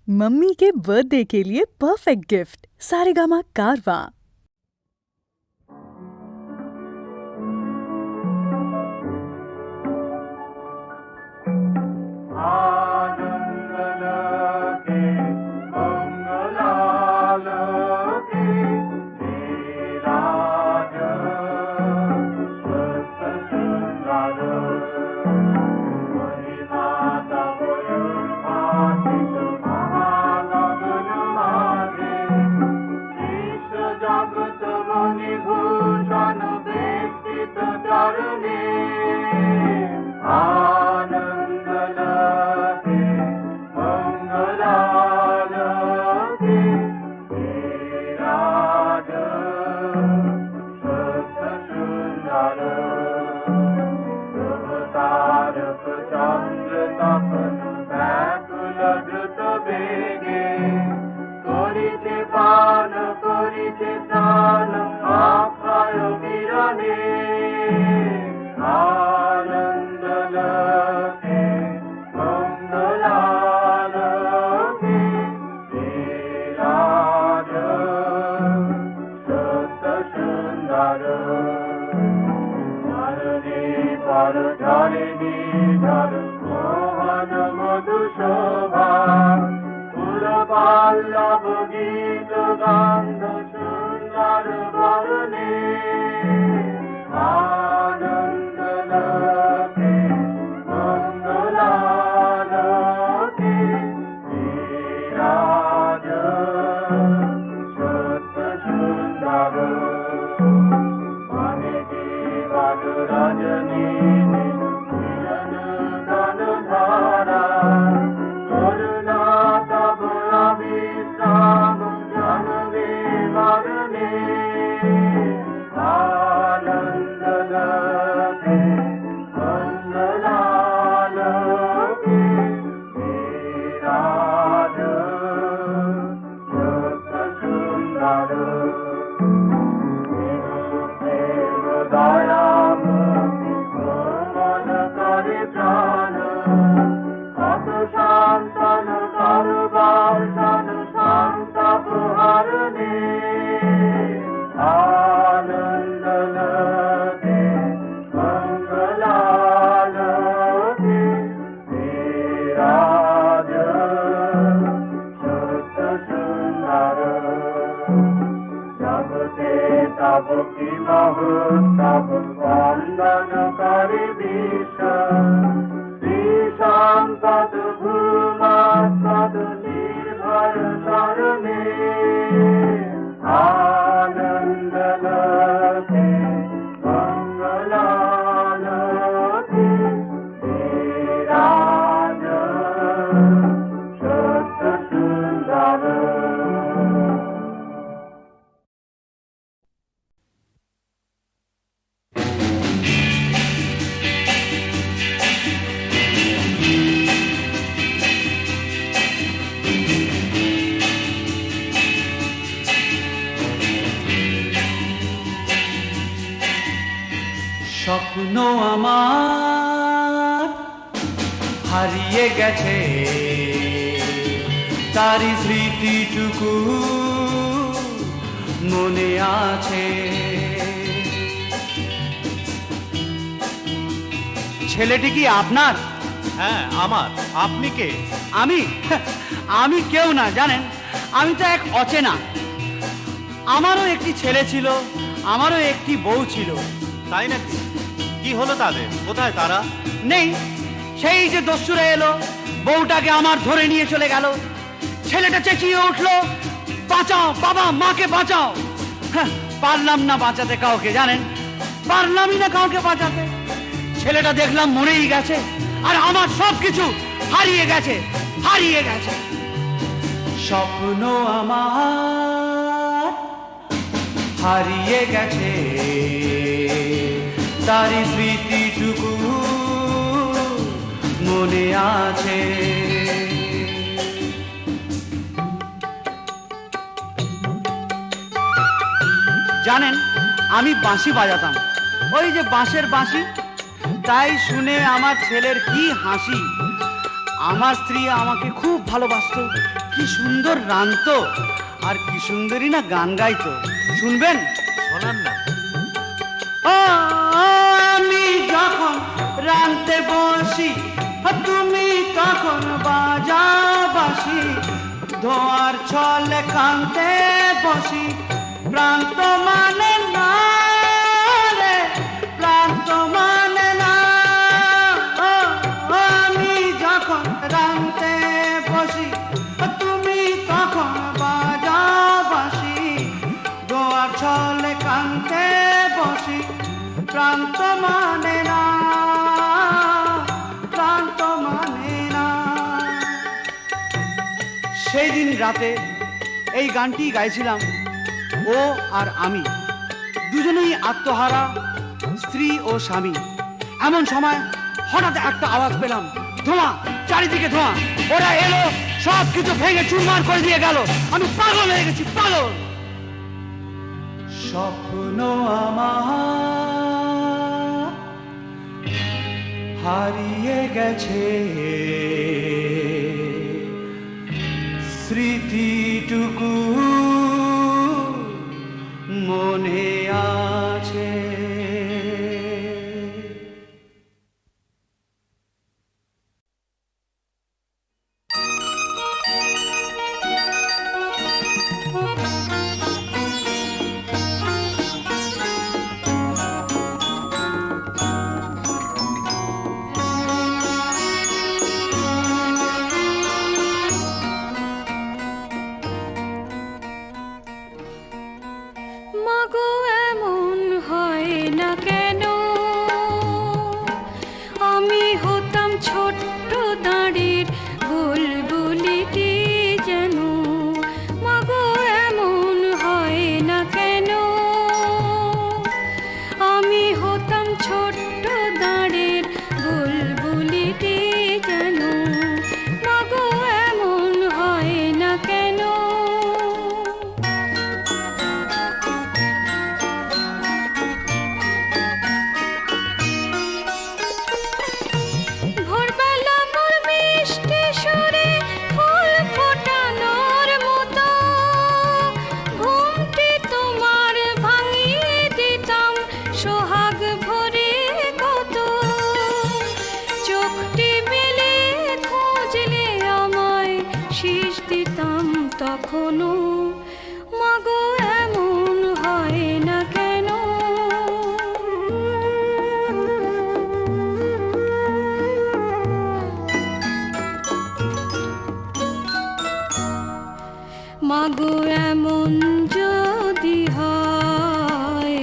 Mummy के birthday के लिए परफेक्ट गिफ्ट सारेगामा कारवां। স্বপ্ন আমার হারিয়ে গেছে, তারই স্মৃতিটুকু মনে আছে। ছেলেটি কি আপনার? হ্যাঁ আমার। আপনি কে? আমি কেউ না জানেন, আমি তো এক অচেনা। আমারও একটি ছেলে ছিল, আমারও একটি বউ ছিল। তাই নাকি? কি হলো তাদের? কোথায় তারা? নেই, সেই যে দস্যুরা এলো, বউটাকে আমার ধরে নিয়ে চলে গেল। ছেলেটা চেঁচিয়ে উঠলো, বাঁচাও বাবা, মাকে বাঁচাও। পারলাম না বাঁচাতে কাউকে, জানেন, পারলামই না কাউকে বাঁচাতে। ছেলেটা দেখলাম মরেই গেছে, আর আমার সবকিছু হারিয়ে গেছে, হারিয়ে গেছে। স্বপ্ন আমার হারিয়ে গেছে, তারই স্মৃতিটুকু মনে আছে। জানেন, আমি বাঁশি বাজাতাম, ওই যে বাঁশের বাঁশি। তাই শুনে আমার ছেলের কি হাসি। আমার স্ত্রী আমাকে খুব ভালোবাসতো, কি সুন্দর রাঁধতো, আর কি সুন্দরী না গান গাইতো। শুনবেন? শোনান না। আমি যখন রাঁধতে বসি, তুমি তখন বাজাও বাঁশি, ধোয়ার ছলে কাঁদতে বসি, প্রান্ত মানে না রে, প্রান্ত মানে না। আমি যখন রাঁধতে বসি, তুমি তখন বাজাও বাঁশি, ধোয়ার ছলে কাঁদতে বসি, প্রান্ত মানে না, প্রান্ত মানে না। সেই দিন রাতে এই গানটি গাইছিলাম ও আর আমি, দুজনেই আত্মহারা স্ত্রী ও স্বামী। এমন সময় হঠাৎ একটা আওয়াজ পেলাম, ধোঁয়া, চারিদিকে ধোঁয়া। ওরা এলো, সব কিছু ভেঙে চুরমার করে দিয়ে গেল। আমি পাগল হয়ে গেছি, পাগল। স্বপ্ন আমার হারিয়ে গেছে, স্মৃতিটুকু মনে আছে। মাগো এমন হয় না কেন, আমি হতাম ছোট্ট দাঁড়ের বুলবুলিটি যেন। মাগো এমন হয় না কেন, আমি হতাম ছোট্ট দাঁড়ের বুলবুলিটি যেন। মাগো এমন হয় না কেন। ভোরবেলা মোর মিষ্টি সুরে ফুল ফোটানোর মতো ঘুমটি তোমার ভাঙিয়ে দিতাম সোহাগ ভরে কত। চোখটি মেলে খুঁজলে আমায় শীষ দিতাম তখনও। মাগো এমন হয় না কেন। মাগো এমন যদি হয়,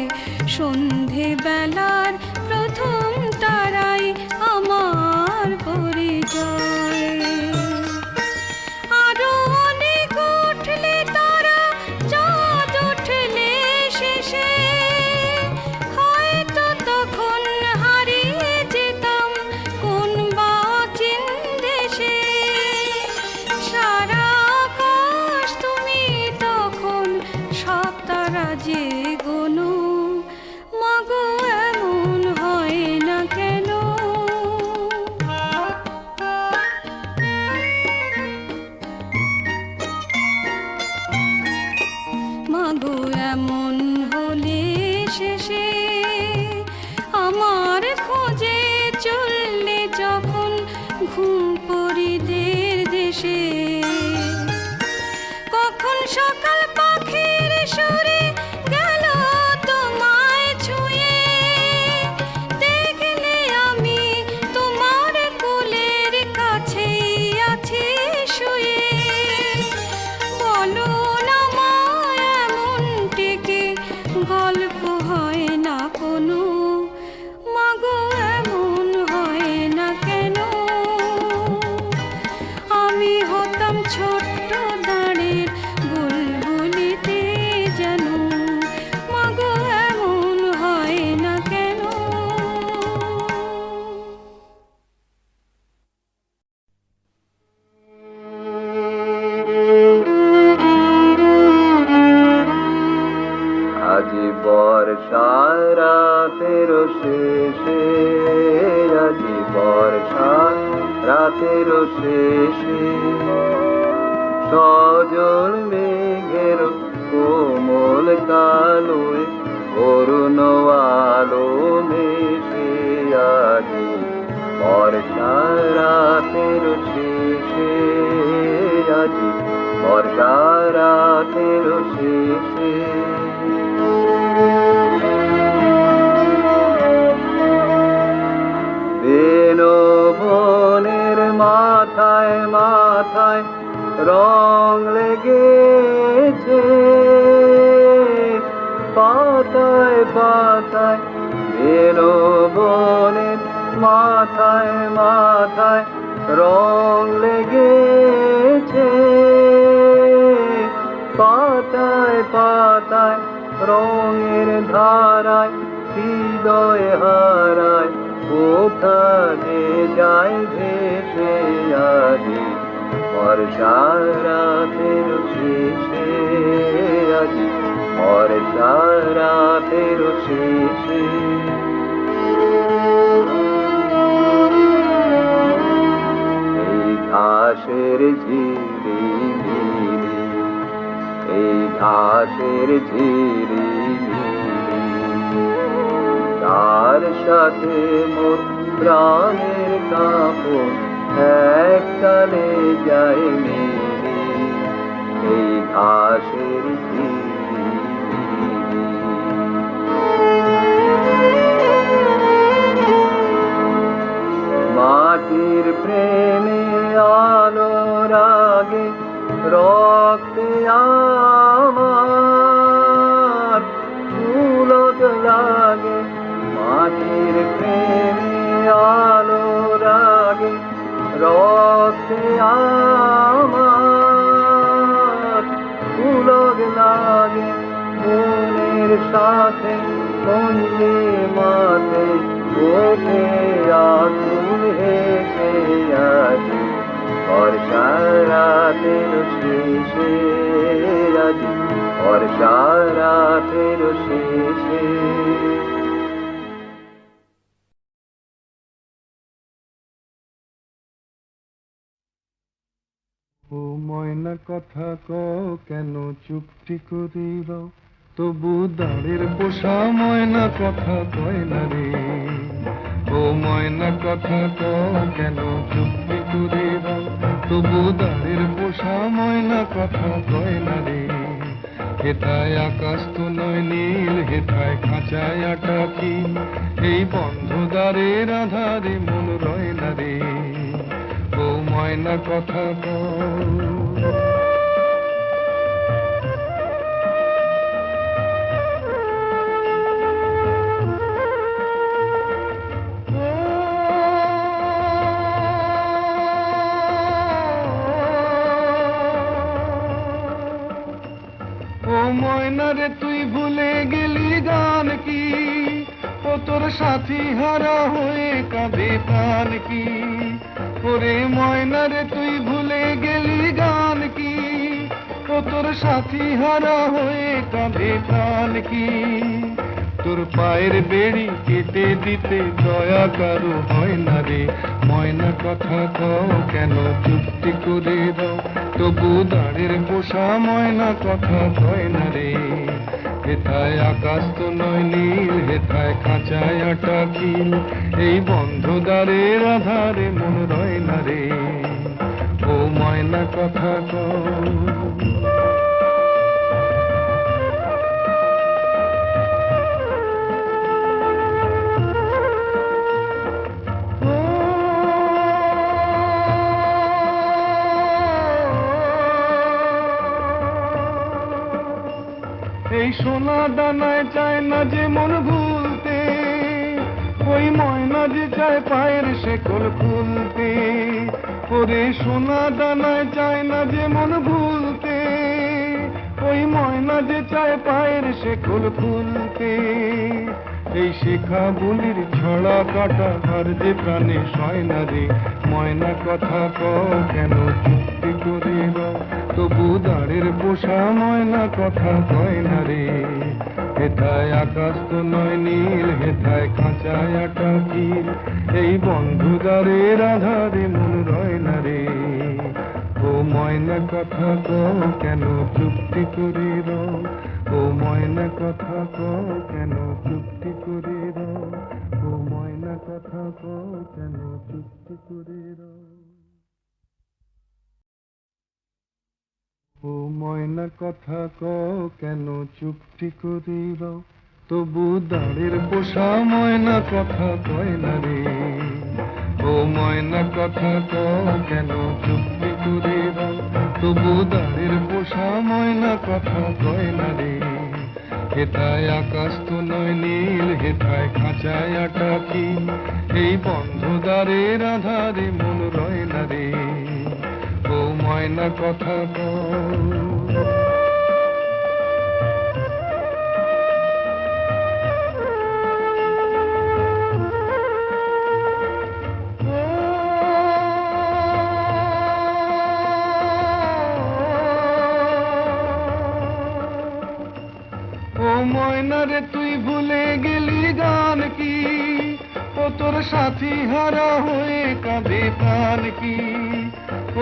সন্ধে বেলার প্রথম তারাই আমার পরিচয়। আরো অনেক উঠলে তারা, চাঁদ উঠলে শেষে, হয়তো তখন হারিয়ে যেতাম কোন বাচিন দেশে। সারা আকাশ তুমি তখন সব তারা যে গোনো। মাগো এমন হয় না কেন। মাগো এমন হলে শেষে আমার খোঁজে চললে যখন ঘুম পরিদের দেশে। কখন সকাল পাখির সুরে গেল তোমায় ছুঁয়ে, দেখলে আমি তোমার কোলের কাছেই আছি শুয়ে। বলো না মা এমনটিকে রাতের শেষে সজল মেঘের কোমল কালোয় অরুণ আলো মেশে আজি বর্ষা রাতের শেষে আজি বর্ষা রাতের শেষে বনের মাথায় মাথায় রং লেগেছে পাতায় পাতায় বনের মাথায় মাথায় রং লেগেছে পাতায় পাতায় রঙের ধারায় হৃদয় হারায় কোথায় যায় ভেসে আজি বর্ষা রাতের শেষে আজি বর্ষা রাতের শেষে এই ঘাসের ঝিরি মিলি এই ঘাসের ঝিরি তার সাথে মোর প্রাণের কাপড় এককালে যায় মেলে এই ঘাসের মাটির প্রেমে আলো রাগে রক্তে আমার ফুলত লাগে মাটির প্রেমে আলো রাগে রক্তে আমার ফুলক লাগে মনের সাথে মঞ্জে মাঠে ওঠে আকুল হেসে আজি বর্ষা রাতের শেষে আজি বর্ষা রাতের শেষে ও ময়না কথা কও কেন চুপটি করিব তবু দাঁড়ের পোষা ময়না কথা কয় না রে ও ময়না কথা কও কেন চুপটি করিব তবু দাঁড়ের পোষা ময়না কথা কয় না রে হেথায় আকাশ তো নয় নীল হেথায় খাঁচায় আটা কি এই বন্ধ দ্বারের আধারে মন রয় না রে ও ময়না কথা কও ময়না রে তুই ভুলে গেলি গান কি ও তোর সাথী হারা হয়ে কাঁদে প্রাণ কি ওরে ময়না রে তুই ভুলে গেলি গান কি ও তোর সাথী হারা হয়ে কাঁদে প্রাণ কি তোর পায়ের বেড়ি কেটে দিতে দয়া কারো হয় না রে ময়না কথা কও কেন চুপটি করে দাও তবু দাঁড়ের পোষা ময়না কথা কয় না রে হেথায় আকাশ তো নয় নীল হেথায় খাঁচায় আটা কিল এই বন্ধ দ্বারের আধারে মন রয় না রে ও ময়না কথা কও এই সোনা দানায় চায় না যে মন ভুলতে ওই ময়না যে চায় পায়ের শেকল খুলতে ওরে সোনা দানায় চায় না যে মন ভুলতে ওই ময়না যে চায় পায়ের শেকল খুলতে এই শেখা বুলির ছড়া কাটা আর যে প্রাণে সয় না রে ময়না কথা কও কেন চুক্তি করে দাও তবু দাঁড়ের পোষা ময়না কথা কয় না রে হেথায় আকাশ তো নয় নীল, হেথায় খাঁচায় আটা কিল, এই বন্ধুদারের আধারে মন রয় না রে। ও ময়না কথা কও কেন চুপটি করে রও, ও ময়না কথা কও কেন চুপটি করে রও, ও ময়না কথা কও কেন চুপটি করে রও। ও ময়না কথা কও কেন চুপটি করে রও, তবু দাঁড়ের পোষা ময়না কথা কয় না রে। ও ময়না কথা কও কেন চুপটি করে রও, তবু দাঁড়ের পোষা ময়না কথা কয় না রে। হেথায় আকাশ তো নয় নীল, হেথায় খাঁচায় আটা কিল, এই বন্ধুদারের আধারে মন রয় না রে। ও ময়না কথা কও। ও ময়না রে তুই ভুলে গেলি গান কি, ও তোর সাথী হারা হয়ে কাঁদে প্রাণ কি।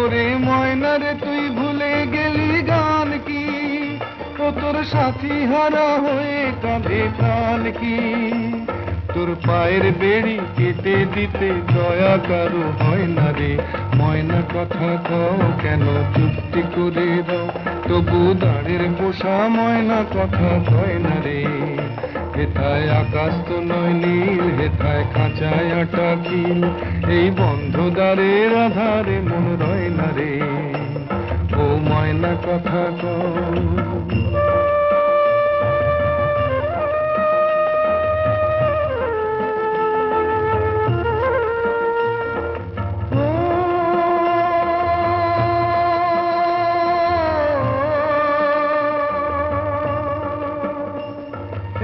ওরে ময়না রে তুই ভুলে গেলি গান কি, ও তোর সাথী হারা হয়ে কাঁদে প্রাণ কি। তোর পায়ের বেড়ি কেটে দিতে দয়া কারো হয় না রে। ময়না কথা কও কেন চুপটি করে দাও, তবু দাঁড়ের পোষা ময়না কথা কয় না রে। হেথায় আকাশ তো নয় নীল, হেথায় খাঁচায় আটা কিল, এই বন্ধুদারের আধারে মন রয় না রে। ও ময়না কথা কও।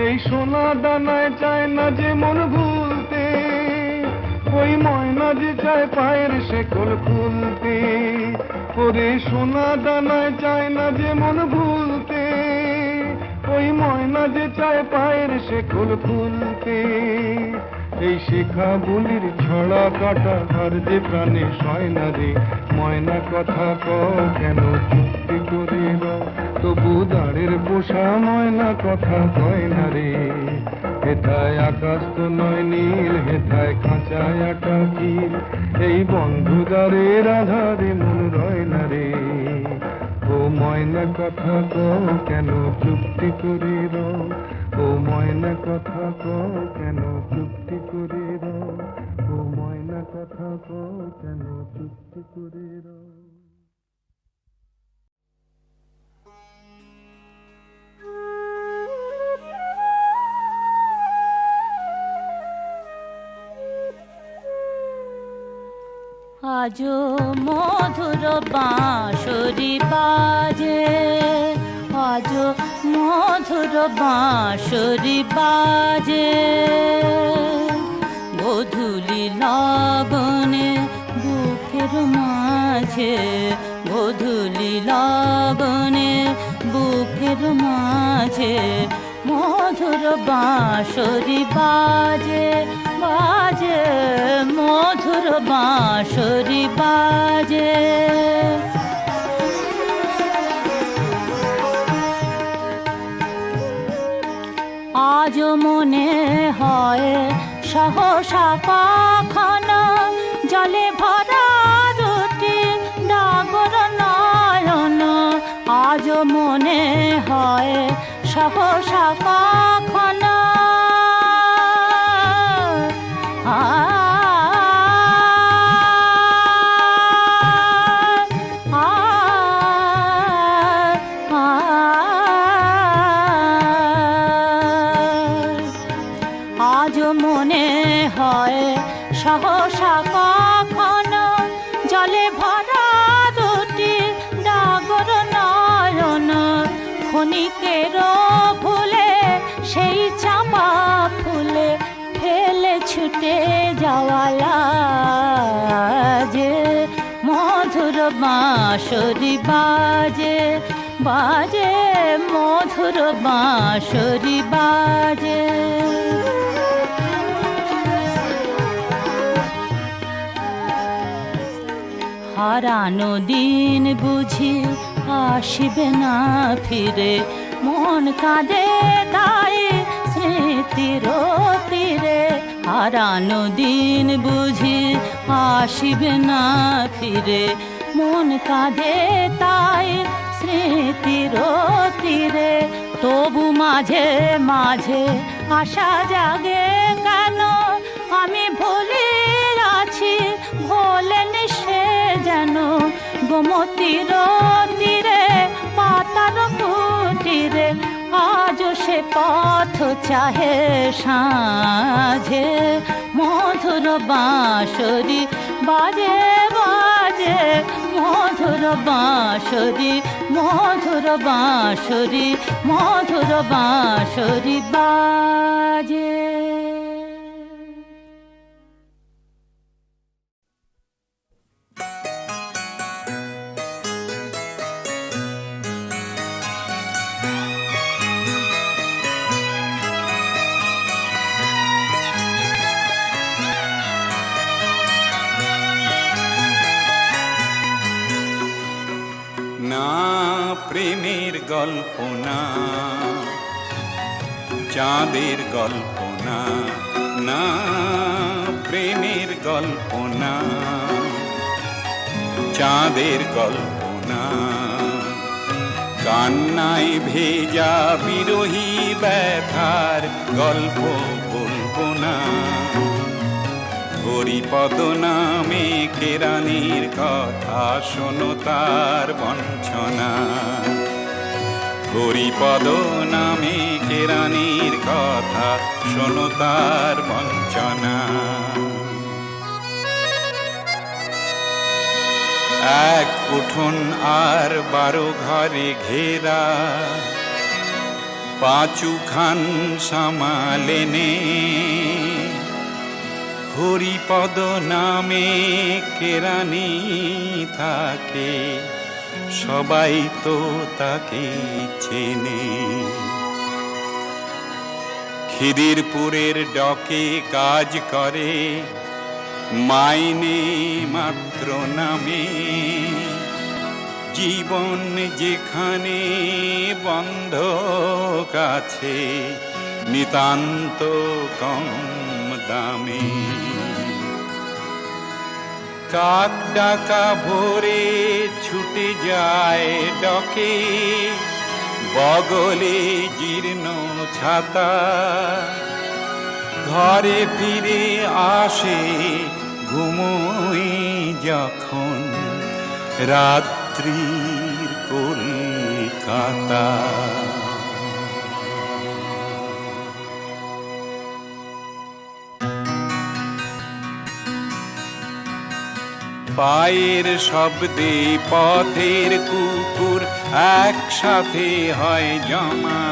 এই সোনা দানায় চায় না যে মন ভুলতে, ওই ময়না যে চায় পায়ের শেকল খুলতে। ওরে সোনা দানায় চায় না যে মন ভুলতে, ওই ময়না যে চায় পায়ের শেকল খুলতে। এই শেখা বুলির ছড়া কাটা আর যে প্রাণে সয় না রে। ময়না কথা কও কেন চুপটি করে রও, তবু দাঁড়ের পোষা ময়না কথা কয় না রে। হেথায় আকাশ তো নয় নীল, হেথায় খাঁচায় আটা কিল, এই বন্ধুদারের আধারে মন রয় না রে। ও ময়না কথা কও কেন চুপটি করে রও, ও ময়না কথা কও কেন চুপটি করে রও, ও ময়না কথা কও কেন চুপটি করে রও। আজো মধুর বাঁশরি বাজে, আজো মধুর বাঁশরি বাজে, গোধূলি লগনে বুকের মাঝে, গোধূলি লগনে বুকের মাঝে, মধুর বাঁশরি বাজে বাজে, মধুর বাঁশরি বাজে। আজ মনে হয় সহসা কখনো জলে ভরা দুটি ডাগর নয়ন, আজ মনে হয় সহসা কখনো আজ মনে হয় সহসা কখনো জলে ভরা দুটি ডাগর নয়ন, ক্ষণিকের ভুলে সেই চাপা ফুলে ফেলে ছুটে যাওয়ালা যে, মধুর বাঁশরি বাজে বাজে মধুর বাঁশরি বাজে। হারানো দিন বুঝি আসিবে না ফিরে, মন কাঁদে তাই স্মৃতির তীরে। হারানো দিন বুঝি আসিবে না ফিরে, মন কাঁদে তাই স্মৃতির তীরে। তবু মাঝে মাঝে আশা জাগে কেন, আমি ভুলে আছি ভোলেনি সে যেন। গোমতীর তীরে পাতার কুটিরে আজ সে পথ চাহে সাঁঝে। মধুর বাঁশরি বাজে বাজে মধুর বাঁশরি, মধুর বাঁশরি, মধুর বাঁশরি বাজে। না প্রেমের গল্প না, চাঁদের গল্প না, না প্রেমের গল্প না, চাঁদের গল্প না। কান্নায় ভেজা বিরহী ব্যথার গল্প বলবো না। হরিপদ নামে কেরানির কথা শোনো তার বঞ্চনা। হরিপদ নামে কেরানির কথা শোনো তার বঞ্চনা। এক উঠোন আর 12 ঘরে ঘেরা, পাঁচুখান সামালেনে। হরিপদ নামে কেরানি থাকে, সবাই তো তাকে চেনে। খিদিরপুরের ডকে কাজ করে, মাইনে মাত্র নামে। জীবন যেখানে বন্ধক আছে, নিতান্ত কম দামে। কাক ডাকা ভোরে ছুটে যায় ডকে, বগলে জীর্ণ ছাতা। ঘরে ফিরে আসে ঘুমোই যখন, রাত্রির কলকাতা। পায়ের শব্দে পথের কুকুর একসাথে হয় জমা।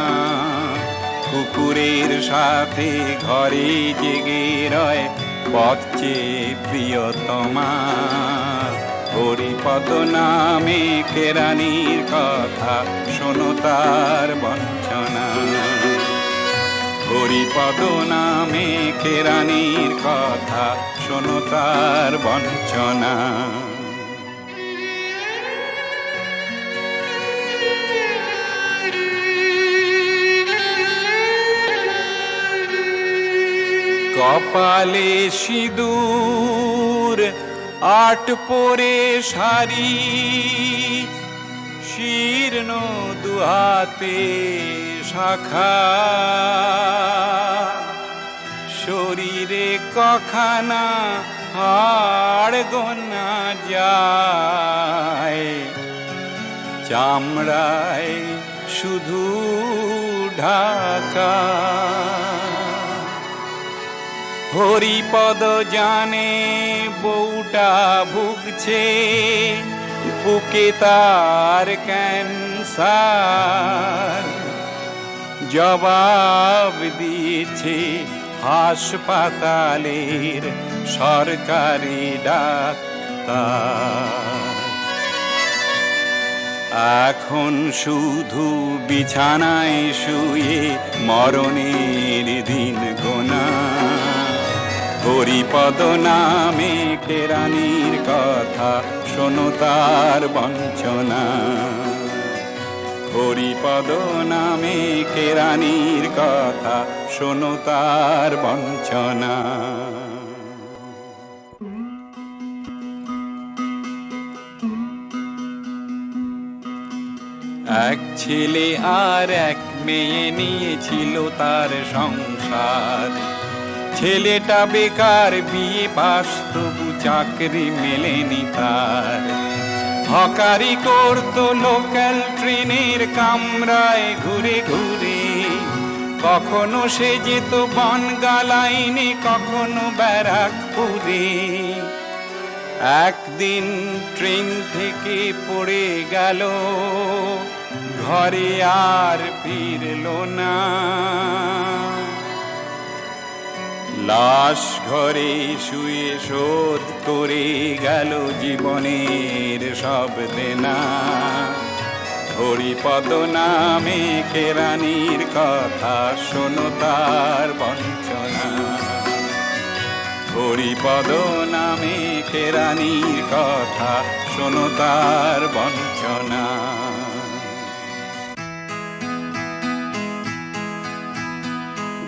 কুকুরের সাথে ঘরে জেগে রয় পথে প্রিয়তমা। হরিপদ নামে কেরানির কথা শোনো তার বঞ্চনা। হরিপদ নামে কেরানির কথা শোনো তার বঞ্চনা। কপালে সিঁদুর 8 পরে শাড়ি, শীর্ণ দুহাতে শাখা। শরীরে কখানা হাড় গোনা যায়, চামড়ায় শুধু ঢাকা। হরিপদ জানে বউটা ভুগছে, বুকে তার ক্যান্সার। জবাব দিয়েছে হাসপাতালের সরকারি ডাক্তার। এখন শুধু বিছানায় শুয়ে মরণের দিন গোনা। হরিপদ নামে কেরানির কথা শোনো তার বঞ্চনা। হরিপদ নামে কেরানির কথা শোনো তার বঞ্চনা। এক ছেলে আর এক মেয়ে নিয়েছিল তার সংসার। ছেলেটা বেকার, বিয়ে পাস তবু চাকরি মেলেনি তার। হকারি করত লোকাল ট্রেনের কামরায় ঘুরে ঘুরে। কখনো সে যেত বনগা লাইনে, কখনো ব্যারাকপুরে। একদিন ট্রেন থেকে পড়ে গেল, ঘরে আর ফিরল না। লাশ ঘরে শুয়ে শোধ করে গেল জীবনের সব দেনা। হরিপদ নামে কেরানির কথা শোনো তার বঞ্চনা। হরিপদ নামে কেরানির কথা শোনো তার বঞ্চনা।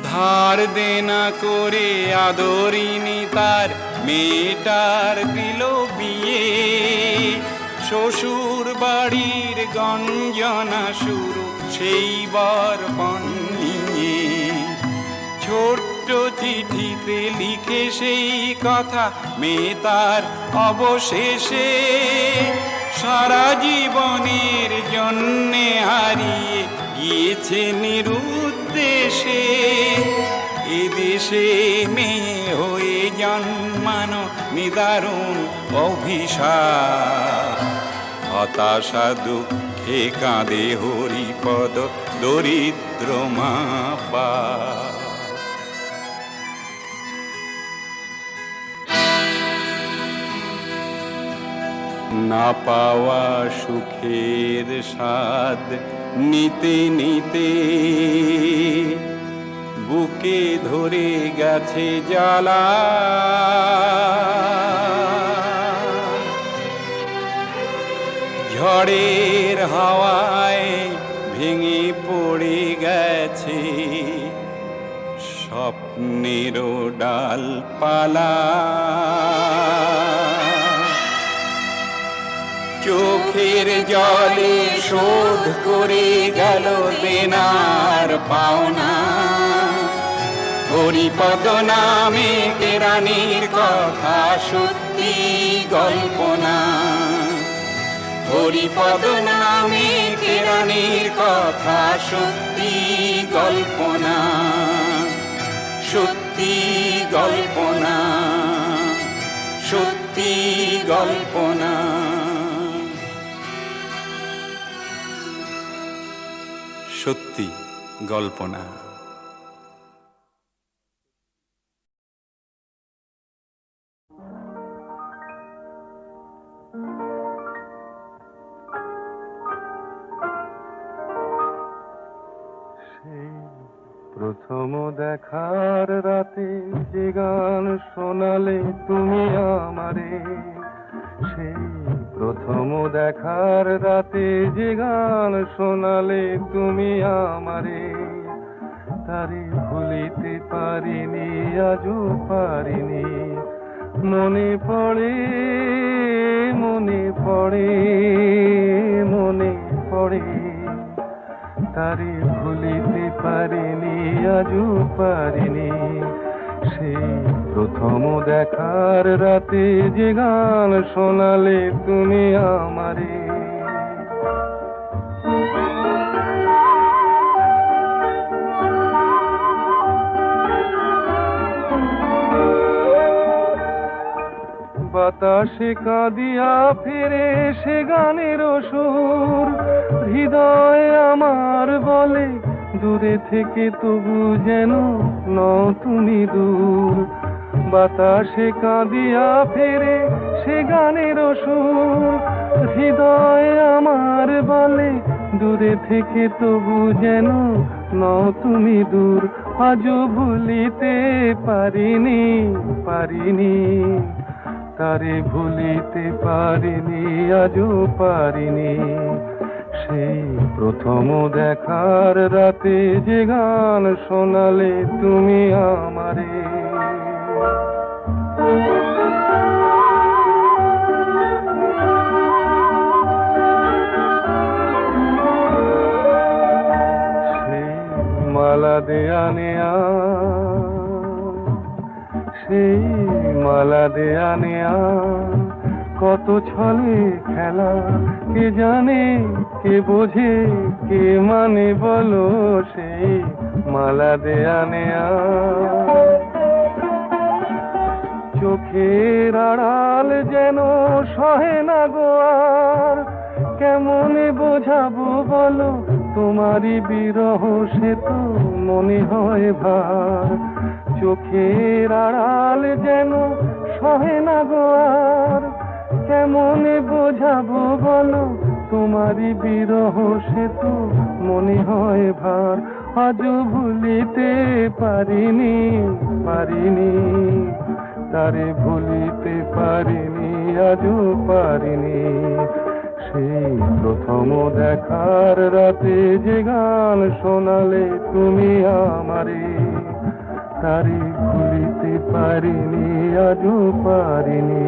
ধার দেনা করে আদরিনি তার মেয়েটার দিল বিয়ে। শ্বশুর বাড়ির গঞ্জনা শুরু সেই বরপণ নিয়ে। ছোট্ট চিঠিতে লিখে সেই কথা মেয়ে তার অবশেষে। সারা জীবনের জন্যে হারিয়ে গিয়েছে নিরুদ্দেশে। এদেশে মেয়ে হয়ে জন্মানো নিদারুণ অভিশাপ। হতাশা দুঃখে কাঁদে হরিপদ দরিদ্র মা বাপ। না পাওয়া সুখের স্বাদ নিতে নিতে বুকে ধরে গেছে জ্বালা। ঝড়ের হাওয়ায় ভেঙে পড়ে গেছে স্বপ্নেরও ডালপালা। চোখের জলে শোধ করে গেল দেনার পাওনা। হরিপদ নামে কেরানির কথা সত্যি গল্প না। হরিপদ নামে কেরানির কথা সত্যি গল্প না। সত্যি গল্প না, সত্যি গল্প না। সত্যি গল্প না। প্রথম দেখার রাতে যে গান শোনালে তুমি আমারে। সেই প্রথম দেখার রাতে যে গান শোনালে তুমি আমারে। তারে ভুলিতে পারিনি, আজও পারিনি। মনে পড়ে, মনে পড়ে, মনে পড়ে। তারে ভুলিতে পারিনি, আজও পারিনি। সেই প্রথম দেখার রাতে যে গান শোনালে তুমি আমারে। বাতাসে কাঁদিয়া ফিরে সে গানের সুর। হৃদয় আমার বলে দূরে থেকে তবু যেন নও তুমি দূর। বাতাসে কাঁদিয়া ফেরে সে গানের সুর, হৃদয় আমার বলে দূরে থেকে তবু যেন নও তুমি দূর। আজও ভুলিতে পারিনি পারিনি, তারে ভুলিতে পারিনি, আজও পারিনি। সেই প্রথম দেখার রাতে যে গান শোনালে তুমি আমারে, সেই মালা দেয়া নেয়া, সেই মালা দেয়া নেয়া, কত ছলে খেলা, কে জানে কে বোঝে কে মানে বলো সেই মালা দেয়া নেয়া। চোখের আড়াল যেন সহে না গো আর, কেমনে বোঝাবো বলো তোমারই বিরহ, সে তো মনে হয় ভার। চোখের আড়াল যেন সহে না গো আর, কেমনে বোঝাবো বলো তোমারই বিরহ, সে তো মনে হয় ভার। আজও ভুলিতে পারিনি পারিনি, তারে ভুলিতে পারিনি, আজও পারিনি। সেই প্রথম দেখার রাতে যে গান শোনালে তুমি আমারে, তারে ভুলিতে পারিনি, আজও পারিনি।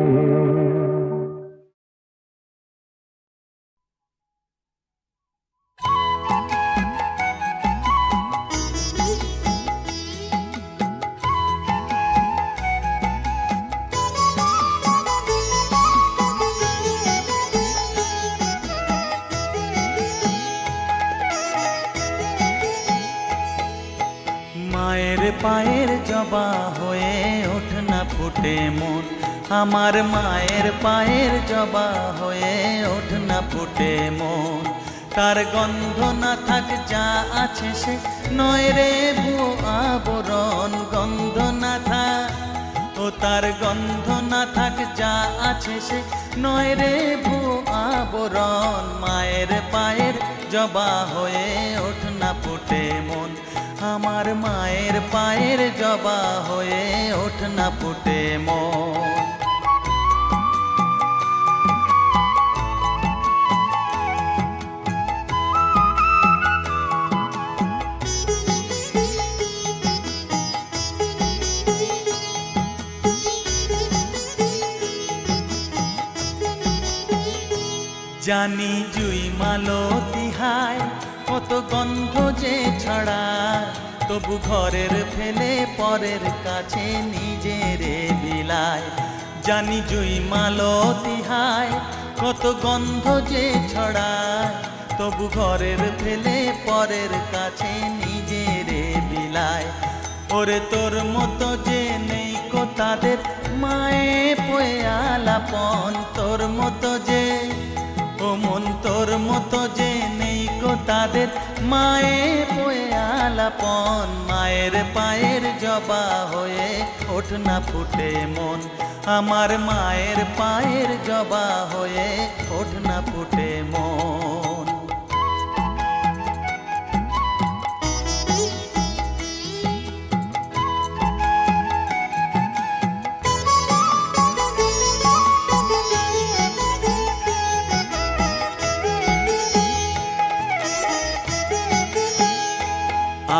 মায়ের পায়ের জবা হয়ে ওঠ না ফুটে মন, আমার মায়ের পায়ের জবা হয়ে ওঠ না ফুটে মন। তার গন্ধ না থাক যা আছে সে নয় রে ভুয়ো আবরণ, গন্ধ না থাক ও তার গন্ধ না থাক যা আছে সে নয় রে ভুয়ো আবরণ। মায়ের পায়ের জবা হয়ে ওঠ না ফুটে মন, আমার মায়ের পায়ের জবা হয়ে ওঠ না ফুটে মন। জানি জুই মালতী হায় কত গন্ধ যে ছড়ায়, তবু ঘরের ফেলে পরের কাছে নিজেরে বিলায়। জানি জুই মালতী হায় কত গন্ধ যে ছড়ায়, তবু ঘরের ফেলে পরের কাছে নিজেরে বিলায়। ওরে তোর মতো যে নেই কো তাদের মায়ে পয়ে আলাপন, তোর মতো যে ও মন তোর মতো যে নেই কো তাদের মায়ে পয়ে আলাপন। মায়ের পায়ের জবা হয়ে ওঠ না ফুটে মন, আমার মায়ের পায়ের জবা হয়ে ওঠ না ফুটে মন।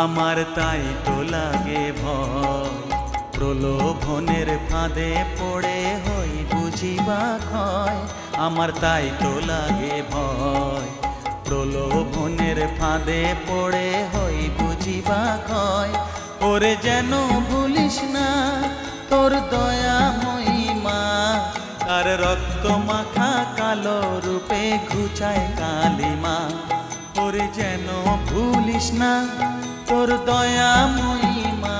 আমার তাই তো লাগে ভয়, প্রলোভনের ফাঁদে পড়ে হই বুঝিবা ক্ষয়। আমার তাই তো লাগে ভয়, প্রলোভনের ফাঁদে পড়ে হই বুঝিবা ক্ষয়। ওরে যেন ভুলিস না তোর দয়া মহিমা, তার রক্ত মাখা কালো রূপে ঘুচায় কালিমা। ওরে যেন ভুলিস না তোর দয়া মহিমা,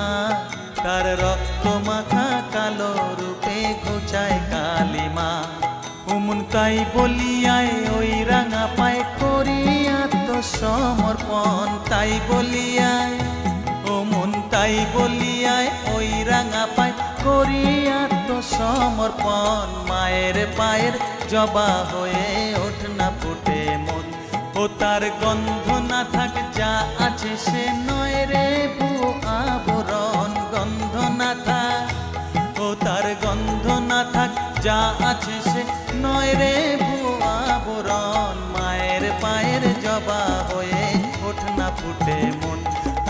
তার রক্ত মাখা কালো রূপে ঘুচায় কালিমা। উমন তাই বলিয়ায় ওই রাঙা পায় করি আত্মসমর্পণ, তাই বলিয়ায় ও মন তাই বলিয়ায় ওই রাঙা পায় করি সমর্পণ মায়ের পায়ের জবা হয়ে ওঠ না ফুটে মন ও তার গন্ধ না থাক যা আছে সে নয় রে ভুয়ো আবরণ গন্ধ না থাক ও তার গন্ধ না থাক যা আছে সে নয় রে ভুয়ো আবরণ মায়ের পায়ের জবা হয়ে ওঠ না ফুটে মন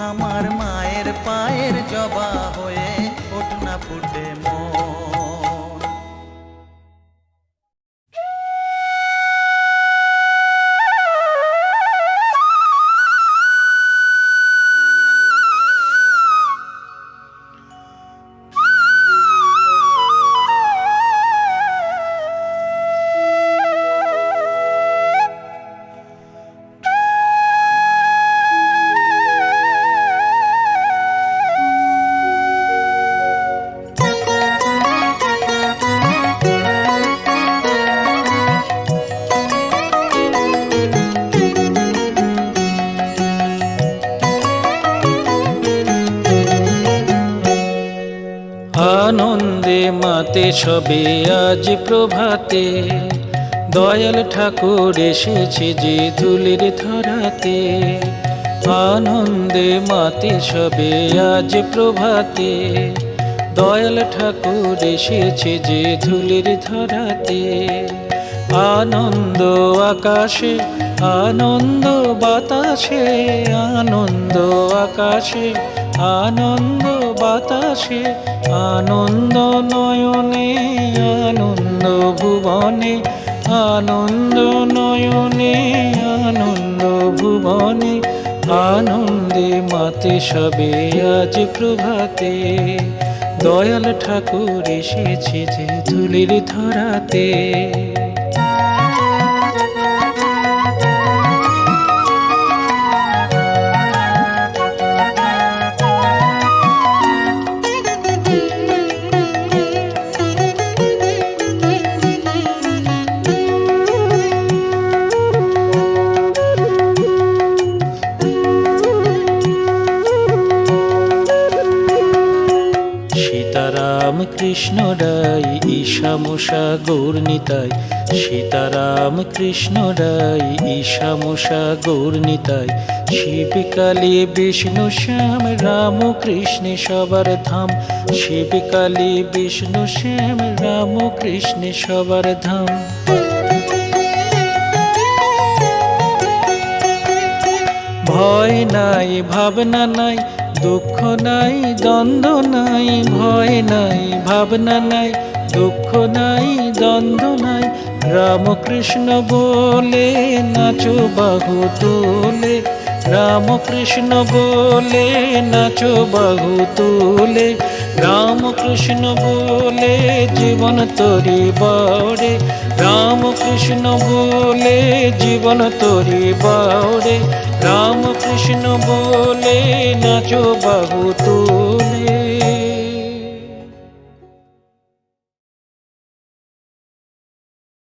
আমার মায়ের পায়ের জবা হয়ে ওঠ না ফুটে মন আনন্দে মাতে সবে আজ প্রভাতে দয়াল ঠাকুর এসেছে যে ধুলির ধরাতে আনন্দে মাতে সবে আজ প্রভাতে দয়াল ঠাকুর এসেছে যে ধুলির ধরাতে আনন্দ আকাশে আনন্দ বাতাসে আনন্দ আকাশে আনন্দ বাতাসে আনন্দ নয়নে আনন্দ ভুবনে আনন্দ নয়নে আনন্দ ভুবনে আনন্দে মাতে সবে আজ প্রভাতে দয়াল ঠাকুর এসেছে যে ধুলির ধরাতে সীতারাম কৃষ্ণ রাই ঈশা মুষা গৌর নিতাই সীতারাম কৃষ্ণ রাই ঈশা মুষা গৌর নিতাই শিব কালী বিষ্ণু শ্যাম রাম কৃষ্ণ সবার ধাম শিব কালী বিষ্ণু শ্যাম রাম কৃষ্ণ সবার ধাম ভয় নাই ভাবনা নাই দুঃখ নাই দ্বন্দ্ব নাই ভয় নাই ভাবনা নাই দুঃখ নাই দ্বন্দ্ব নাই রামকৃষ্ণ বলে নাচো বাহু তুলে রামকৃষ্ণ বলে নাচো বাহু তুলে রামকৃষ্ণ বলে জীবন তরি বাউরে রামকৃষ্ণ বলে জীবন তরি বাউরে রামকৃষ্ণ বলে নাচো বাহু তুলে